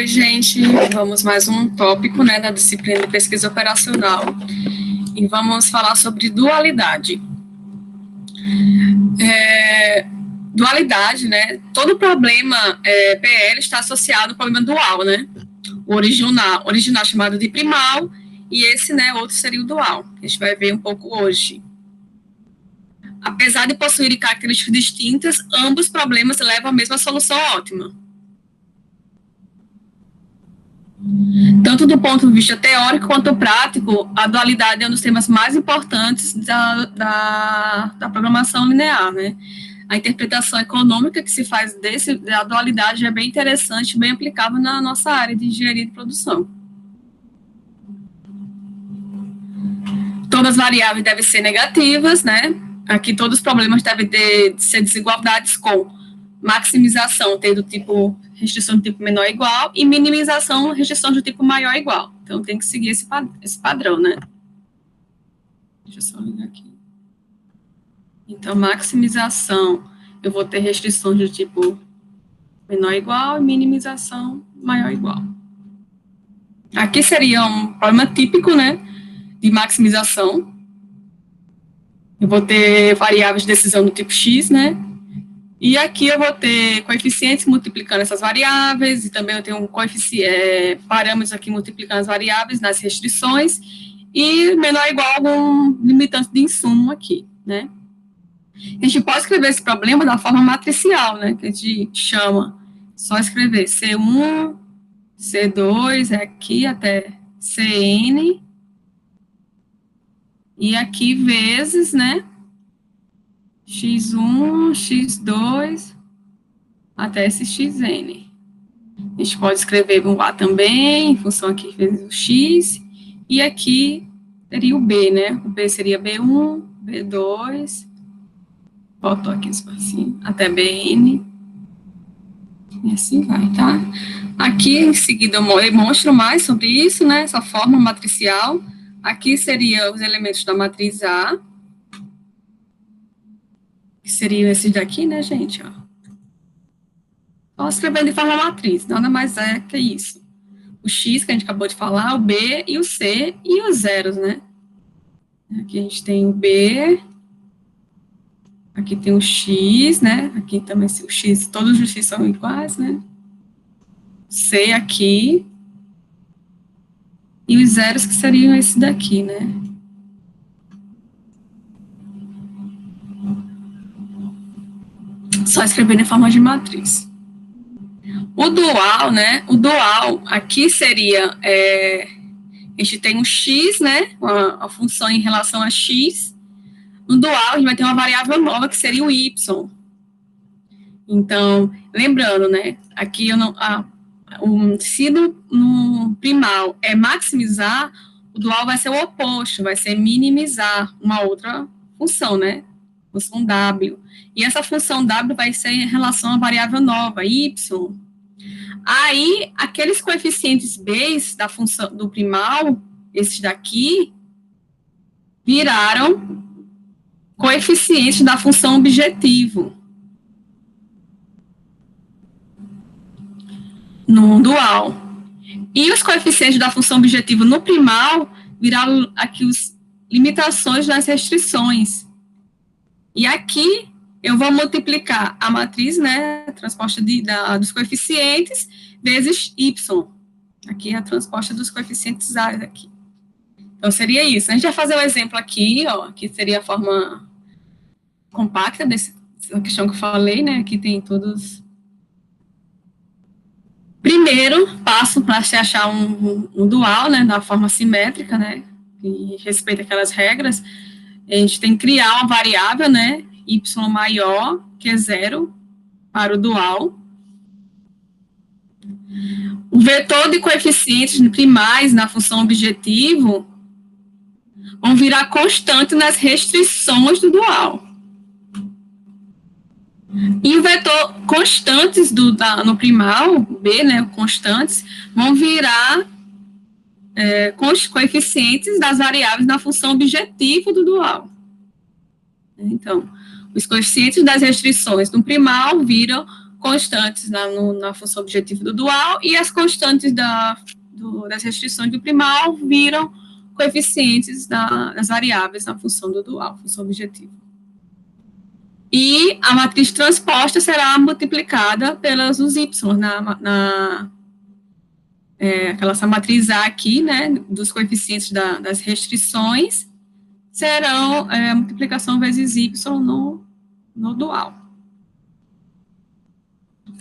gente, vamos mais um tópico, né, da disciplina de pesquisa operacional e vamos falar sobre dualidade. Dualidade, né, todo problema PL está associado ao problema dual, né, o original chamado de primal e esse, né, outro seria o dual, que a gente vai ver um pouco hoje. Apesar de possuírem características distintas, ambos problemas levam à mesma solução ótima. Tanto do ponto de vista teórico quanto prático, a dualidade é um dos temas mais importantes da programação linear, né? A interpretação econômica que se faz da dualidade é bem interessante, bem aplicável na nossa área de engenharia de produção. Todas as variáveis devem ser negativas, né? Aqui todos os problemas devem ser desigualdades com maximização, tendo tipo restrição do tipo menor ou igual, e minimização, restrição do tipo maior ou igual. Então, tem que seguir esse padrão, né? Deixa eu só ligar aqui. Então, maximização, eu vou ter restrições do tipo menor ou igual, e minimização maior ou igual. Aqui seria um problema típico, né, de maximização. Eu vou ter variáveis de decisão do tipo X, né? E aqui eu vou ter coeficientes multiplicando essas variáveis, e também eu tenho parâmetros aqui multiplicando as variáveis nas restrições, e menor ou igual a algum limitante de insumo aqui, né? A gente pode escrever esse problema da forma matricial, né? Que a gente chama, só escrever C1, C2, aqui até Cn, e aqui vezes, né? x1, x2, até esse xn. A gente pode escrever um A também, em função aqui vezes o x, e aqui teria o B, né? O B seria B1, B2, botou aqui assim, até Bn, e assim vai, tá? Aqui, em seguida, eu demonstro mais sobre isso, né? Essa forma matricial. Aqui seria os elementos da matriz A, que seriam esses daqui, né, gente, ó. Só escrevendo de forma matriz, nada mais é que isso. O X, que a gente acabou de falar, o B e o C e os zeros, né. Aqui a gente tem o B, aqui tem o X, né, aqui também o X, todos os X são iguais, né. C aqui, e os zeros que seriam esse daqui, né. Só escrevendo em forma de matriz. O dual, né? O dual aqui seria, a gente tem um x, né? A função em relação a x. No dual, a gente vai ter uma variável nova que seria o y. Então, lembrando, né? Aqui se no primal é maximizar, o dual vai ser o oposto, vai ser minimizar uma outra função, né? Função W. E essa função W vai ser em relação à variável nova, y. Aí, aqueles coeficientes B's da função do primal, esses daqui, viraram coeficientes da função objetivo. No dual. E os coeficientes da função objetivo no primal viraram aqui as limitações das restrições. E aqui eu vou multiplicar a matriz, né, transposta dos coeficientes, vezes y. Aqui é a transposta dos coeficientes A aqui. Então, seria isso. A gente vai fazer um exemplo aqui, ó, que seria a forma compacta dessa questão que eu falei, né, aqui tem todos. Primeiro passo para se achar um dual, né, da forma simétrica, né, que respeita aquelas regras, a gente tem que criar uma variável, né, y maior que 0 para o dual. O vetor de coeficientes primais na função objetivo vão virar constante nas restrições do dual. E o vetor constantes no primal, B, né, constantes, vão virar com os coeficientes das variáveis na função objetivo do dual. Então, os coeficientes das restrições do primal viram constantes na função objetiva do dual, e as constantes das restrições do primal viram coeficientes das variáveis na função do dual, função objetiva. E a matriz transposta será multiplicada pelas os y essa matriz A aqui, né, dos coeficientes das restrições, serão multiplicação vezes y no dual.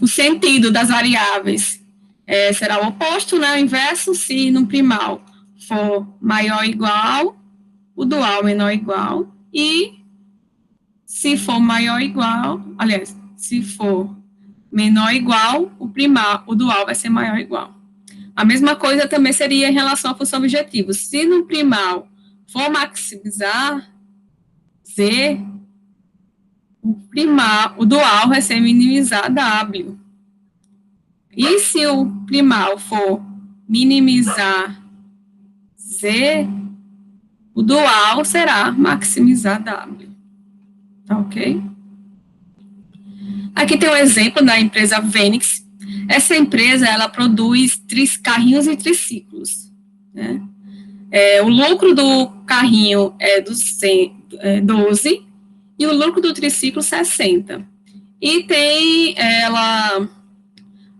O sentido das variáveis será o oposto, né, o inverso. Se no primal for maior ou igual, o dual menor ou igual, e se for maior ou igual, aliás, se for menor ou igual, o dual vai ser maior ou igual. A mesma coisa também seria em relação à função objetiva. Se no primal for maximizar Z, o dual vai ser minimizar W. E se o primal for minimizar Z, o dual será maximizar W. Tá ok? Aqui tem um exemplo da empresa Venix. Essa empresa, ela produz carrinhos e triciclos, né? O lucro do carrinho é 12 e o lucro do triciclo 60. E tem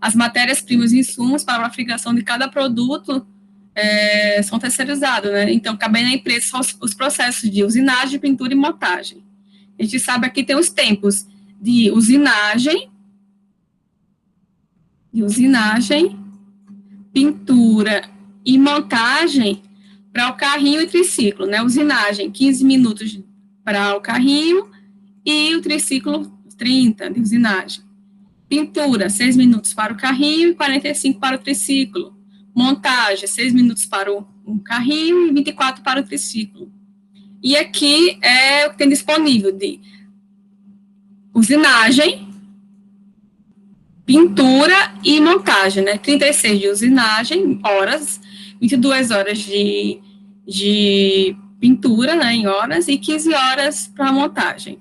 as matérias-primas e insumos para a fabricação de cada produto são terceirizados, né? Então, cabe na empresa só os processos de usinagem, pintura e montagem. A gente sabe aqui tem os tempos de usinagem, pintura e montagem para o carrinho e triciclo, né? Usinagem, 15 minutos para o carrinho e o triciclo, 30 de usinagem. Pintura, 6 minutos para o carrinho e 45 para o triciclo. Montagem, 6 minutos para o carrinho e 24 para o triciclo. E aqui é o que tem disponível de usinagem, pintura e montagem, né? 36 de usinagem, horas, 22 horas de pintura, né, em horas, e 15 horas para montagem.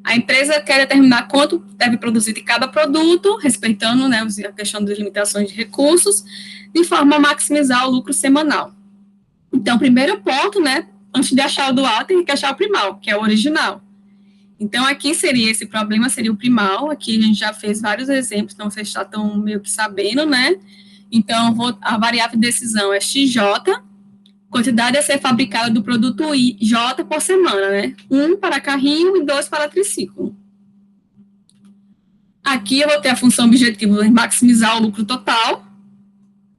A empresa quer determinar quanto deve produzir de cada produto, respeitando, né, a questão das limitações de recursos, de forma a maximizar o lucro semanal. Então, primeiro ponto, né, antes de achar o dual, tem que achar o primal, que é o original. Então, aqui seria esse problema, seria o primal. Aqui a gente já fez vários exemplos, então vocês já estão meio que sabendo, né? Então, a variável de decisão é XJ, quantidade a ser fabricada do produto J por semana, né? 1 para carrinho e 2 para triciclo. Aqui eu vou ter a função objetiva de maximizar o lucro total,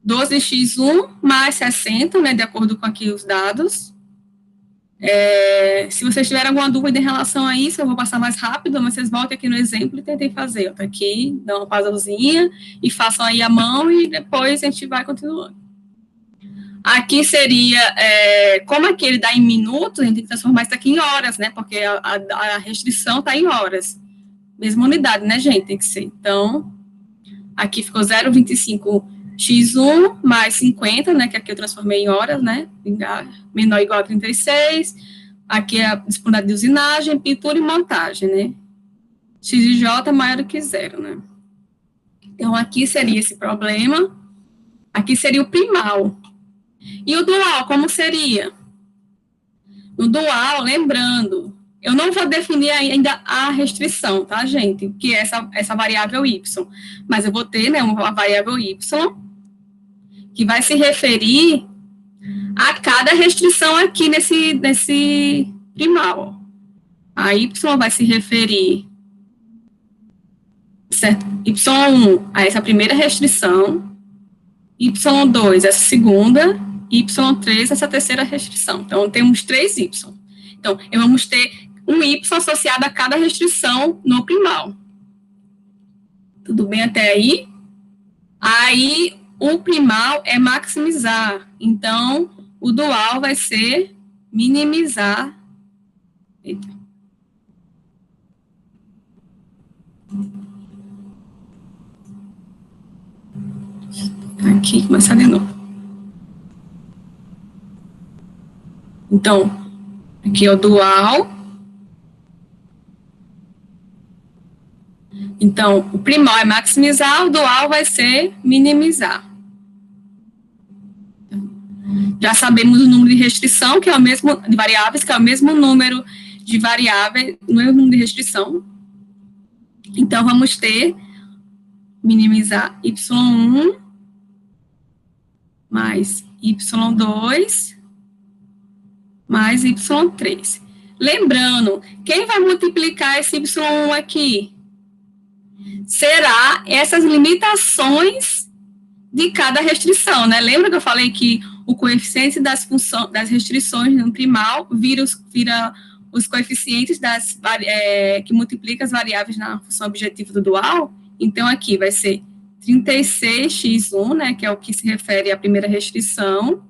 12x1 mais 60, né? De acordo com aqui os dados. Se vocês tiverem alguma dúvida em relação a isso, eu vou passar mais rápido, mas vocês voltem aqui no exemplo e tentem fazer. Tá aqui, dá uma pausazinha e façam aí a mão e depois a gente vai continuando. Aqui seria, como aqui ele dá em minutos, a gente tem que transformar isso aqui em horas, né? Porque a restrição está em horas. Mesma unidade, né, gente? Tem que ser. Então, aqui ficou 0,25x1 mais 50, né? Que aqui eu transformei em horas, né? Menor ou igual a 36. Aqui é a disponibilidade de usinagem, pintura e montagem, né? X e J maior do que 0, né? Então, aqui seria esse problema. Aqui seria o primal. E o dual, como seria? No dual, lembrando, eu não vou definir ainda a restrição, tá, gente? Que é essa variável y. Mas eu vou ter, né, uma variável y que vai se referir a cada restrição aqui nesse primal. A y vai se referir, certo? Y1 a essa primeira restrição, Y2 essa segunda, Y3 essa terceira restrição. Então, temos 3 Y. Então, vamos ter um Y associado a cada restrição no primal. Tudo bem até aí? Aí, o primal é maximizar. Então, o dual vai ser minimizar. Eita. Aqui, começar de novo. Então, aqui é o dual. Então, o primal é maximizar, o dual vai ser minimizar. Já sabemos o número de restrição, que é o mesmo, de variáveis, que é o mesmo número de variáveis, o mesmo número de restrição. Então, vamos ter minimizar y1 mais y2 mais y3. Lembrando, quem vai multiplicar esse y1 aqui? Será essas limitações de cada restrição, né? Lembra que eu falei que o coeficiente das restrições no primal vira os coeficientes que multiplicam as variáveis na função objetiva do dual? Então, aqui vai ser 36x1, né, que é o que se refere à primeira restrição,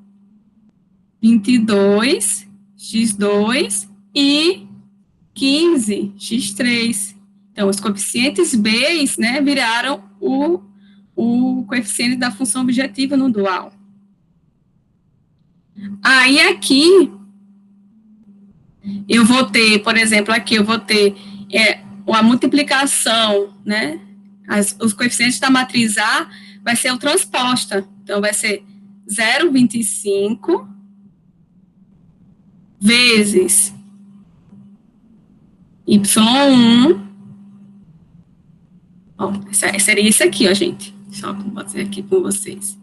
22x2 e 15x3. Então, os coeficientes B's, né, viraram o coeficiente da função objetiva no dual. Aí, aqui, eu vou ter, por exemplo, aqui eu vou ter a multiplicação, né, os coeficientes da matriz A vai ser o transposta. Então, vai ser 0,25 vezes y1. Ó, seria isso aqui, ó, gente. Só vou fazer aqui com vocês.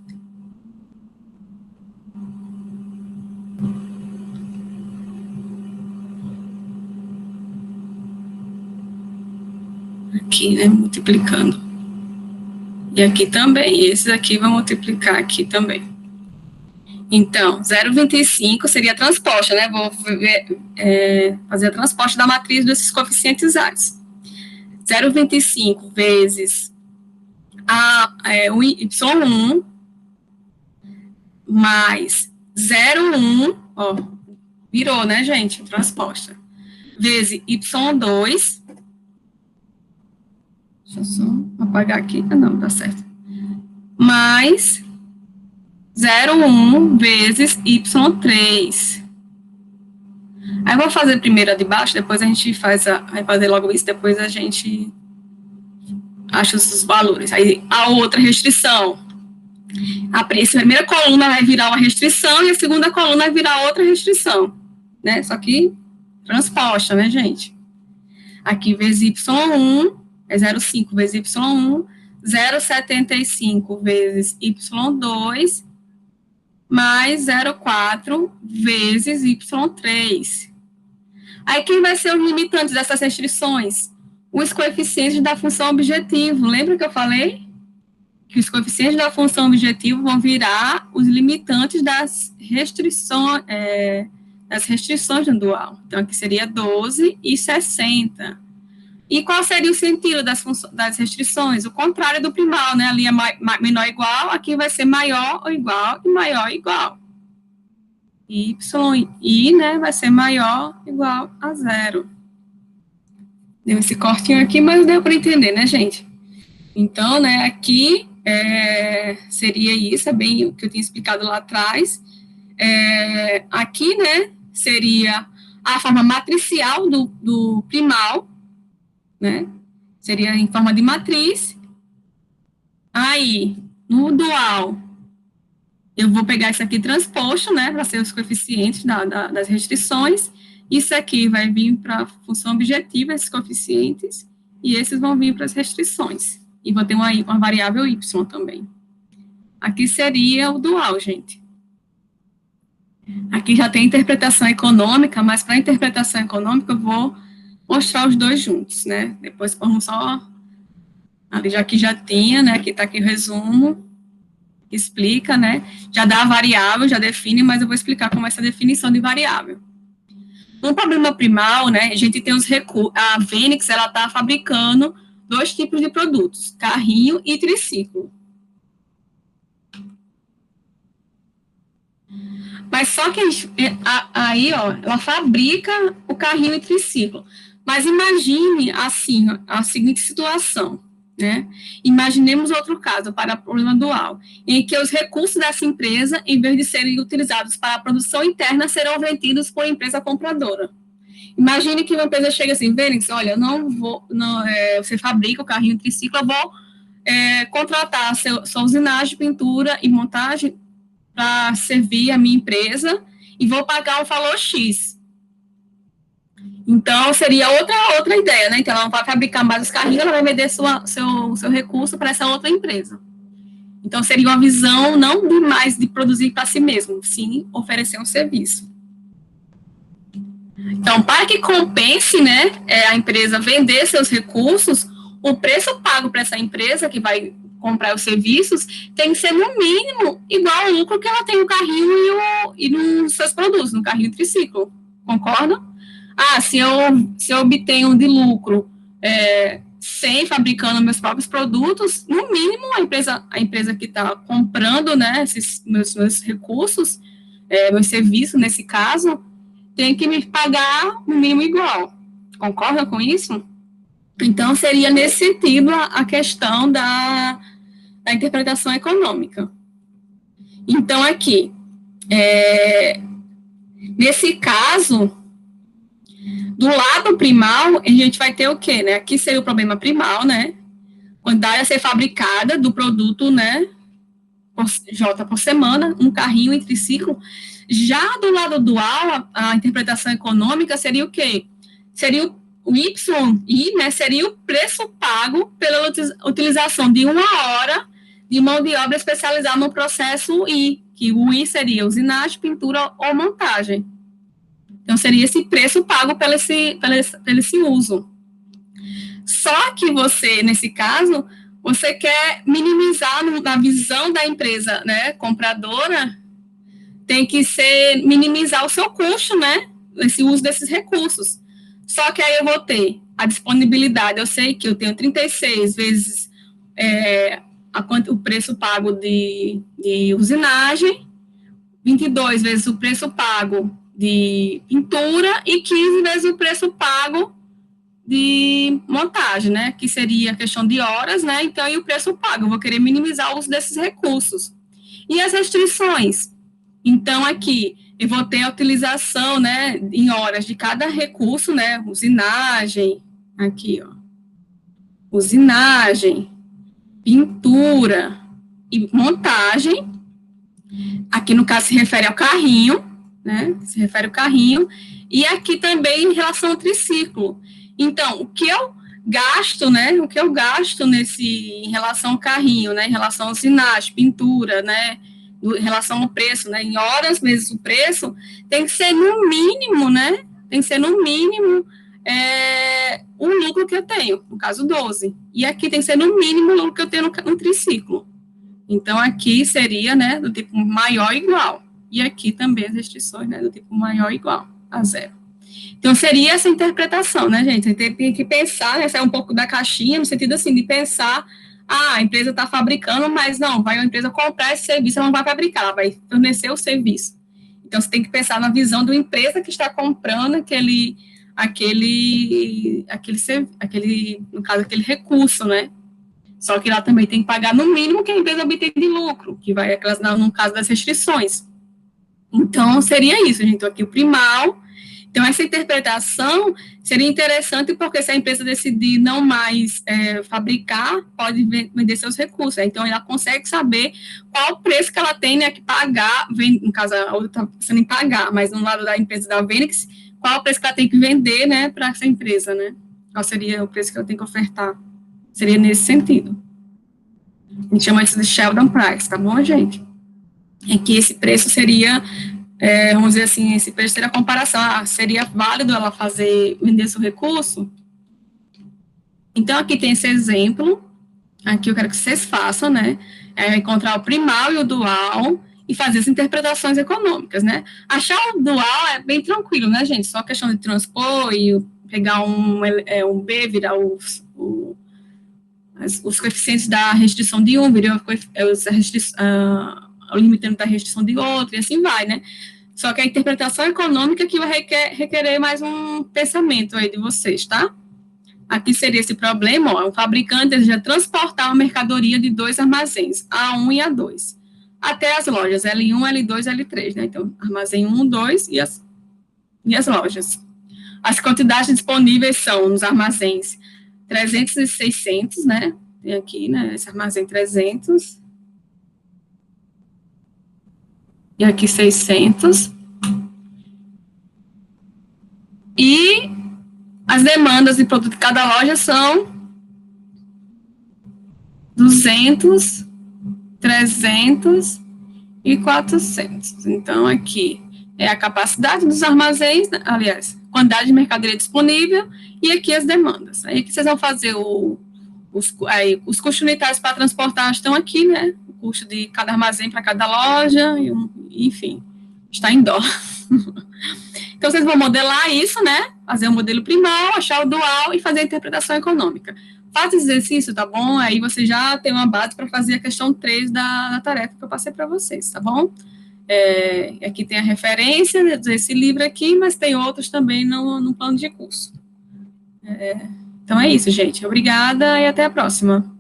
Aqui, né, multiplicando. E aqui também, esses aqui vão multiplicar aqui também. Então, 0,25 seria a transposta, né? Vou fazer a transposta da matriz desses coeficientes A. 0,25 vezes o y1 mais 0,1, ó, virou, né, gente? Transposta. Vezes y2. Deixa eu só apagar aqui. Ah, não, tá certo. Mais 0,1 vezes y3. Aí eu vou fazer primeiro a de baixo, depois a gente vai fazer logo isso, depois a gente acha os valores. Aí a outra restrição. A primeira coluna vai virar uma restrição e a segunda coluna vai virar outra restrição, né? Só que transposta, né, gente? Aqui vezes y1 é 0,5 vezes y1, 0,75 vezes y2, mais 0,4 vezes y3. Aí, quem vai ser os limitantes dessas restrições? Os coeficientes da função objetivo. Lembra que eu falei? Que os coeficientes da função objetivo vão virar os limitantes das restrições do dual. Então, aqui seria 12 e 60. E qual seria o sentido das restrições? O contrário do primal, né? Ali é menor ou igual, aqui vai ser maior ou igual e maior ou igual. I, né, vai ser maior ou igual a 0. Deu esse cortinho aqui, mas deu para entender, né, gente? Então, né, aqui seria isso, é bem o que eu tinha explicado lá atrás. Aqui, né, seria a forma matricial do primal, né? Seria em forma de matriz. Aí, no dual, eu vou pegar isso aqui transposto, né? Para ser os coeficientes das restrições. Isso aqui vai vir para a função objetiva, esses coeficientes, e esses vão vir para as restrições. E vou ter uma variável y também. Aqui seria o dual, gente. Aqui já tem interpretação econômica, mas para a interpretação econômica eu vou mostrar os dois juntos, né? Depois vamos só... Ali já que já tinha, né? Aqui está aqui o resumo, que explica, né? Já dá a variável, já define, mas eu vou explicar como é essa definição de variável. No problema primal, né? A gente tem os recursos... A Fênix, ela está fabricando 2 tipos de produtos, carrinho e triciclo. Mas só que aí, ó, ela fabrica o carrinho e triciclo. Mas imagine, assim, a seguinte situação, né? Imaginemos outro caso para o problema dual, em que os recursos dessa empresa, em vez de serem utilizados para a produção interna, serão vendidos por empresa compradora. Imagine que uma empresa chega assim, Fênix, olha, eu não vou, não, você fabrica o carrinho triciclo, eu vou contratar sua usinagem, pintura e montagem para servir a minha empresa e vou pagar um valor X. Então, seria outra ideia, né? Então, ela não vai fabricar mais os carrinhos, ela vai vender seu recurso para essa outra empresa. Então, seria uma visão não de mais de produzir para si mesmo, sim oferecer um serviço. Então, para que compense, né, a empresa vender seus recursos, o preço pago para essa empresa que vai comprar os serviços tem que ser, no mínimo, igual ao lucro que ela tem no carrinho e nos seus produtos, no carrinho triciclo. Concorda? Se eu obtenho de lucro 100 fabricando meus próprios produtos, no mínimo, a empresa que está comprando, né, esses meus recursos, meus serviços, nesse caso, tem que me pagar no mínimo igual. Concorda com isso? Então, seria nesse sentido a questão da interpretação econômica. Então, aqui, nesse caso, do lado primal, a gente vai ter o quê, né? Aqui seria o problema primal, né? Quantidade a ser fabricada do produto, né? J por semana, um carrinho em triciclo. Já do lado dual, a interpretação econômica seria o quê? Seria o YI, né? Seria o preço pago pela utilização de 1 hora de mão de obra especializada no processo I, que o I seria usinagem, pintura ou montagem. Então, seria esse preço pago pelo esse uso. Só que você, nesse caso, você quer minimizar na visão da empresa, né, compradora, tem que minimizar o seu custo, né, esse uso desses recursos. Só que aí eu vou ter a disponibilidade, eu sei que eu tenho 36 vezes o preço pago de usinagem, 22 vezes o preço pago de pintura e 15 vezes o preço pago de montagem, né, que seria a questão de horas, né, então, e o preço pago, eu vou querer minimizar o uso desses recursos. E as restrições? Então, aqui, eu vou ter a utilização, né, em horas de cada recurso, né, usinagem, aqui, ó, usinagem, pintura e montagem, aqui no caso se refere ao carrinho, né, se refere ao carrinho, e aqui também em relação ao triciclo. Então, o que eu gasto, né, em relação ao carrinho, né, em relação ao usinagem, pintura, né, em relação ao preço, né, em horas vezes o preço, tem que ser no mínimo, né, o lucro que eu tenho, no caso 12, e aqui tem que ser no mínimo o lucro que eu tenho no triciclo. Então, aqui seria, né, do tipo maior ou igual. E aqui também as restrições, né, do tipo maior ou igual a 0. Então, seria essa interpretação, né, gente? A gente tem que pensar, né, sair um pouco da caixinha, no sentido, assim, de pensar, a empresa está fabricando, mas não, vai a empresa comprar esse serviço, ela não vai fabricar, ela vai fornecer o serviço. Então, você tem que pensar na visão da empresa que está comprando no caso, aquele recurso, né? Só que lá também tem que pagar no mínimo que a empresa obtém de lucro, que vai, no caso das restrições. Então, seria isso, gente. Então, aqui o primal. Então, essa interpretação seria interessante porque se a empresa decidir não mais fabricar, pode vender seus recursos. Então, ela consegue saber qual o preço que ela tem, né, que pagar, no caso, a outra está pensando em pagar, mas no lado da empresa da Fênix, qual o preço que ela tem que vender, né, para essa empresa, né? Qual seria o preço que ela tem que ofertar? Seria nesse sentido. A gente chama isso de Sheldon Price, tá bom, gente? É que esse preço seria, vamos dizer assim, esse preço seria a comparação, seria válido ela vender seu recurso? Então, aqui tem esse exemplo, aqui eu quero que vocês façam, né, encontrar o primal e o dual e fazer as interpretações econômicas, né. Achar o dual é bem tranquilo, né, gente, só questão de transpor e pegar um B, virar os coeficientes da restrição de um, virar o limitante da restrição de outro, e assim vai, né? Só que a interpretação econômica que vai requerer mais um pensamento aí de vocês, tá? Aqui seria esse problema, ó, o fabricante deseja transportar uma mercadoria de 2 armazéns, A1 e A2, até as lojas L1, L2 e L3, né? Então, armazém 1, 2 e as lojas. As quantidades disponíveis são, nos armazéns, 300 e 600, né? Tem aqui, né, esse armazém 300. E aqui 600. E as demandas de produto de cada loja são 200, 300 e 400. Então, aqui é a capacidade dos armazéns, aliás, quantidade de mercadoria disponível, e aqui as demandas. Aí aqui vocês vão fazer os custos unitários para transportar estão aqui, né? O custo de cada armazém para cada loja, enfim, está em dólar. Então, vocês vão modelar isso, né? Fazer o modelo primal, achar o dual e fazer a interpretação econômica. Faz esse exercício, tá bom? Aí você já tem uma base para fazer a questão 3 da tarefa que eu passei para vocês, tá bom? Aqui tem a referência desse livro aqui, mas tem outros também no plano de curso. Então é isso, gente. Obrigada e até a próxima.